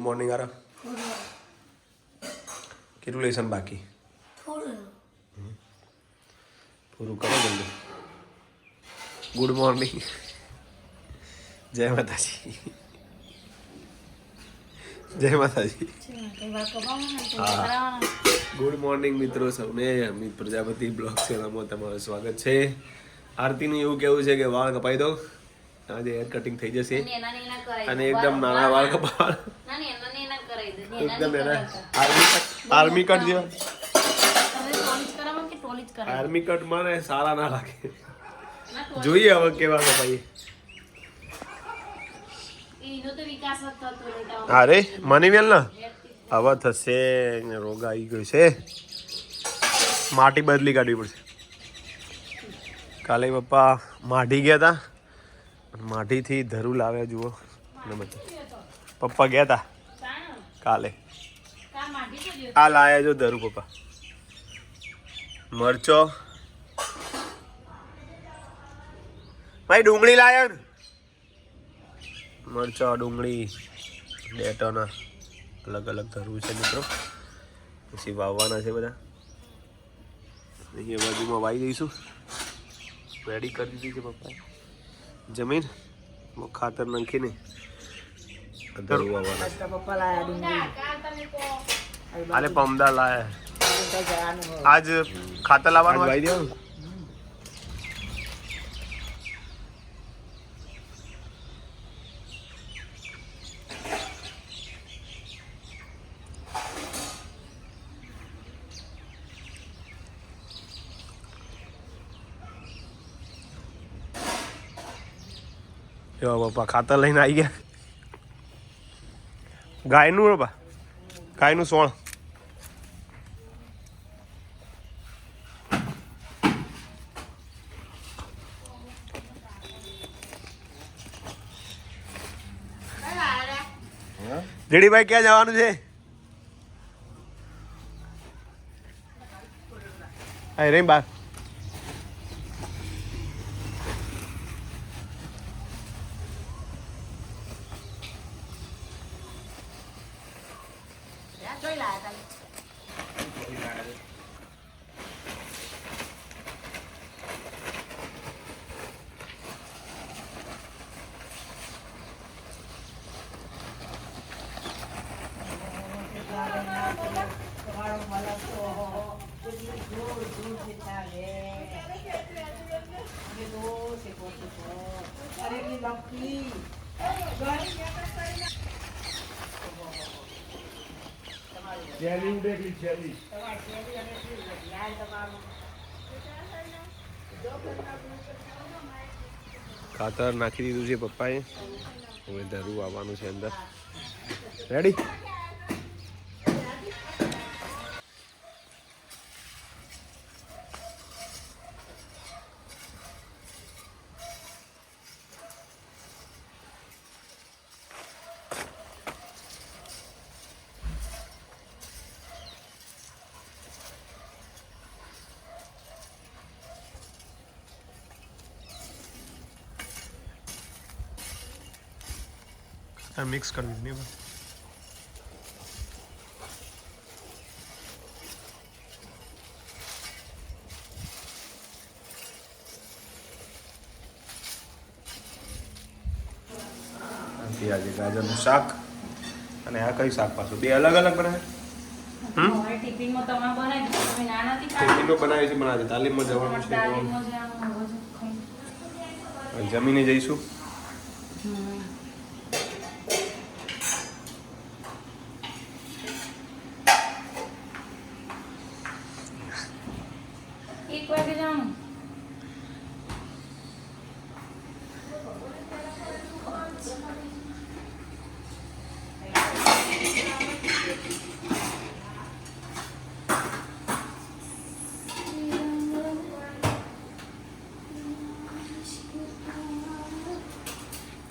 Morning આરા કેટલું lesson બાકી પૂરું કરો જલ્દી. ગુડ મોર્નિંગ, જય માતાજી. જય માતાજી. હા, ગુડ મોર્નિંગ મિત્રો સૌને. અમિત પ્રજાપતિ બ્લોગ ચેનલમાં તમારું સ્વાગત છે. આરતીનું એવું કેવું છે કે વાળ કપાઈ દો, આજે હેર કટિંગ થઈ જશે અને એકદમ નાના વાળ કપાવા, એકદમ એના આર્મી કટ જેવા. આર્મી કટ મને સારા ના લાગે, જોઈએ હવે કેવા કપાઈ. અરે મની વેલ ના હવે થશે, રોગ આવી ગયો છે, માટી બદલી કાઢવી પડશે. કાલે પપ્પા માઢી ગયા હતા, માઢીથી ધરું લાવ્યા. જુઓ પપ્પા ગયા હતા કાલે, આ લાયા જો ધરું પપ્પા. મરચો ભાઈ, ડુંગળી લાયા ને, મરચો ડુંગળી ડેટોના અલગ અલગ ધરવું છે મિત્રો. પછી વાવવાના છે બધા. અહીંયા બાજુમાં વાવી દઈશું, રેડી કરી દીધી છે પપ્પાએ જમીન. ખાતર નાખીને ધરું વાવવાના. આલે પમદા લાયા, આજ ખાતર લાવવાનું વાવી દેવાનું. જો પપ્પા ખાતર લઈને આવી ગયા. ગાયનું પપ્પા, ગાયનું સોણ. જેડીભાઈ ક્યાં જવાનું છે? હા રે બાર. ખાતર નાખી દીધું છે પપ્પાએ, હવે ધરું આવવાનું છે અંદર. રેડી? મિક્સ કરી દીધું. આજે ગાજરનું શાક અને આ કયું શાક પાછું? બે અલગ અલગ બનાવે. ટિફિનમાં બનાવી છે, પણ આજે તાલીમમાં જવાનું છે, જમીને જઈશું.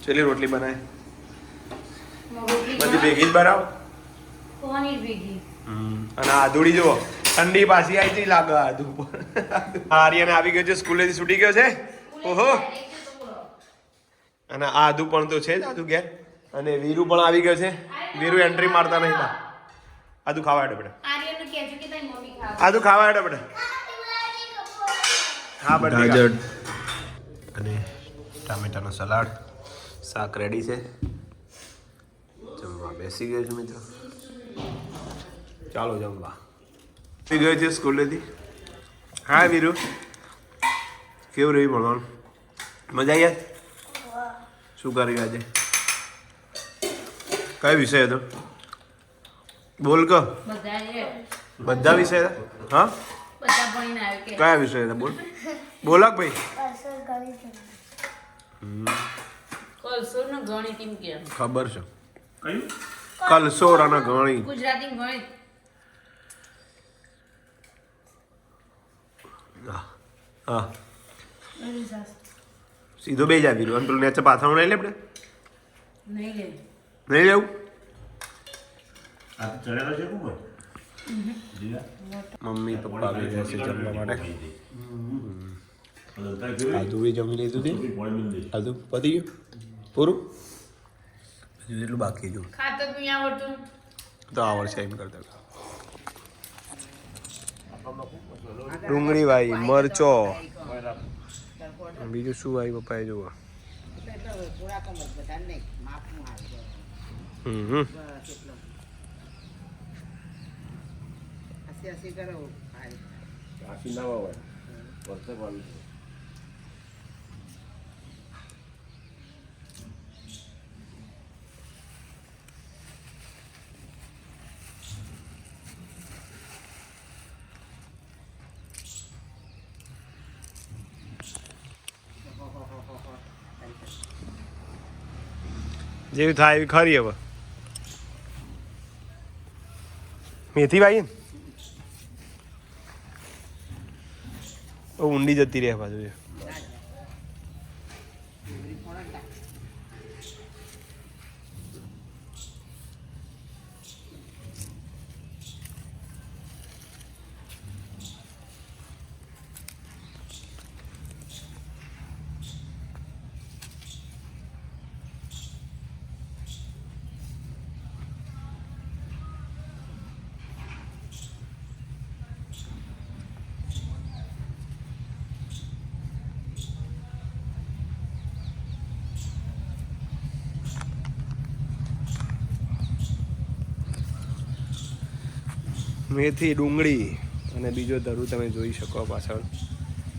ચલી રોટલી બનાય, બધી ભેગી જ બનાવો. અને આધુડી જુઓ, ઠંડી પાછી આવી જઈ લાગે. આધુ આર્યને આવી ગયો છે, સ્કૂલેથી છૂટી ગયો છે. ઓહો, અને આધુ પણ તો છે જ, આધુ ઘેર. અને વીરુ પણ આવી ગયો છે. વીરુ એન્ટ્રી મારતા નહીં બા આદુ ખાવા હેડો બેટા આર્યનું કહેજો કે તારી મમ્મી ખાવા આદુ ખાવા હેડો બેટા હા બેટા ગાજર અને ટામેટાનો સલાડ શાક રેડી છે જમવા બેસી ગયો છું મિત્રો ચાલો જમવા બેસી ગયો છે સ્કૂલેથી હા વીરુ કેવું રહ્યું ભણવાનું મજા આવી શું કર્યું આજે કયો વિષય હતો બોલ ક બધા વિષય હતા હા બધા ભણીને આવ્યો કે કયા વિષય હતા બોલ બોલક ભાઈ કલસોરનું ગણિત એમ કે ખબર છે કયું કલસોર અને ગણિત ગુજરાતી ગણિત હા સીધો બે જાય બીરું પેલું નેચે પાથરણું લઈ લે આપણે નહીં લે નહીં લેવું મમ્મી પપ્પા આવી ગયા છે જમવા માટે આદુ બી જમી લીધું હતું આદુ પતી ગયું પૂરું હજુ એટલું બાકી જો ખાતર નહીં આવડતું તો આવડશે એમ કરતા ડુંગળી ભાઈ મરચો બીજું શું ભાઈ પપ્પાએ જુઓ જેવી થાય એવી ખરી હવે મેથી ભાઈ ને ઊંડી જતી રહે બાજુ મેથી ડુંગળી અને બીજો ધરું તમે જોઈ શકો પાછળ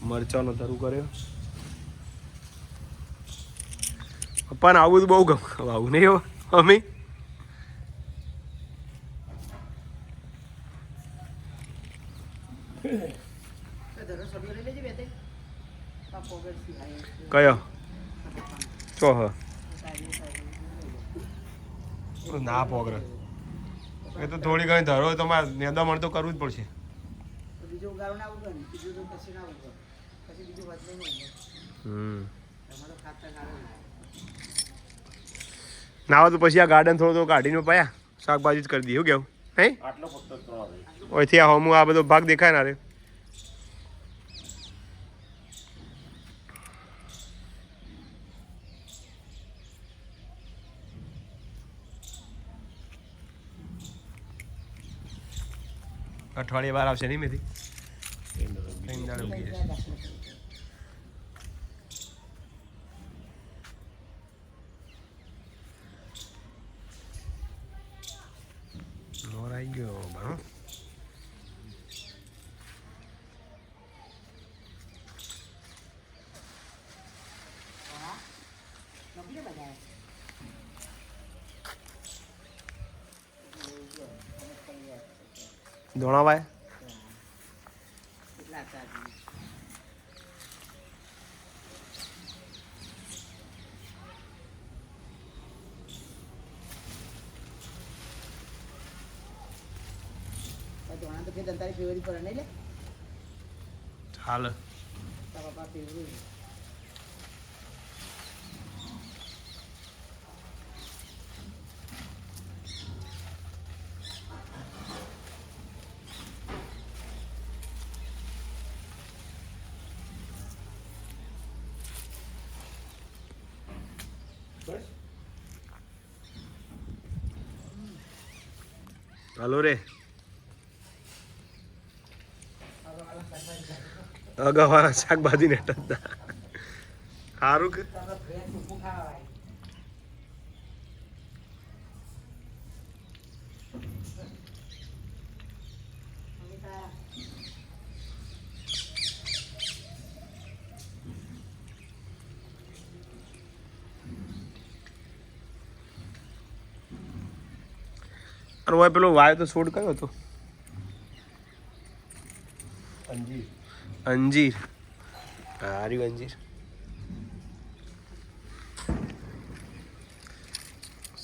મરચાંનો ધરું કર્યો પપ્પાને આવું તો બહુ ગમે આવું નહીં હો અમે કયો ચોહ ના પોગરે એ તો થોડી ઘણી ધરો તમારે નેદામણ તો કરવું જ પડશે ના તો પછી આ ગાર્ડન થોડો તો કાઢીને પાયા શાકભાજી જ કરી દઈએ શું કેવું હે ઓયથી આ હોમું આ બધો ભાગ દેખાય ના રે અઠવાડિયે બાર આવશે નહીં મેથી મોર આવી ગયો ભણો ધોણાભાઈ ચાલે હાલો રે અગાવાળા શાકભાજી ને સારું કે અરે ભાઈ પેલો વાયો તો છોડ કયો હતો અંજીર હારી અંજીર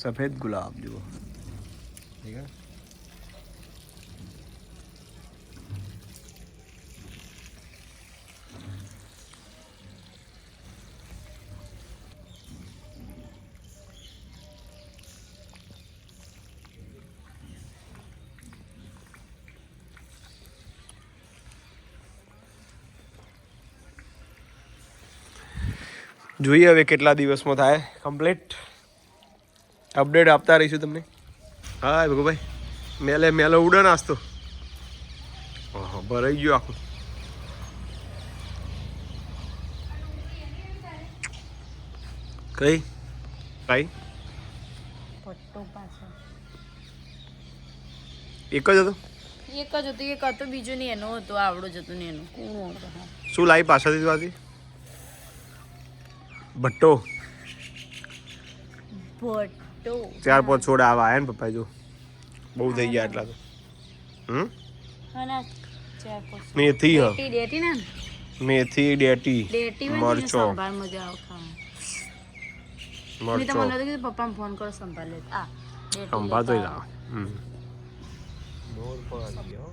સફેદ ગુલાબ જુઓ ઠીક है જોઈએ હવે કેટલા દિવસમાં થાય કમ્પ્લીટ અપડેટ આપતા રહીશું તમને હા ભગુભાઈ મેલે ઉડે નાસ્તો હા ભરાઈ ગયું આખું કઈ પટ્ટો પાછો એક જ હતો એક જ હતું એક હતો બીજો ને એનો હતો આવડો જ હતો ને એનો કોણ હતો હા શું લાવી પાછળથી વાતી ભટ્ટો ભટ્ટો 4-5 છોડ આવા આયા ને પપ્પા જો બહુ થઈ ગયા એટલા તો હા ના 4-5 મેથી હા ડેટી ને મેથી ડેટી ડેટી મરચો સંભાળ મજા આવે ખાવા મેં તો મને કીધું પપ્પાને ફોન કરો સંભાળ લે આ ડેટી સંભાળ તો લાવ મોર પણ આવી ગયો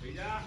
પૈસા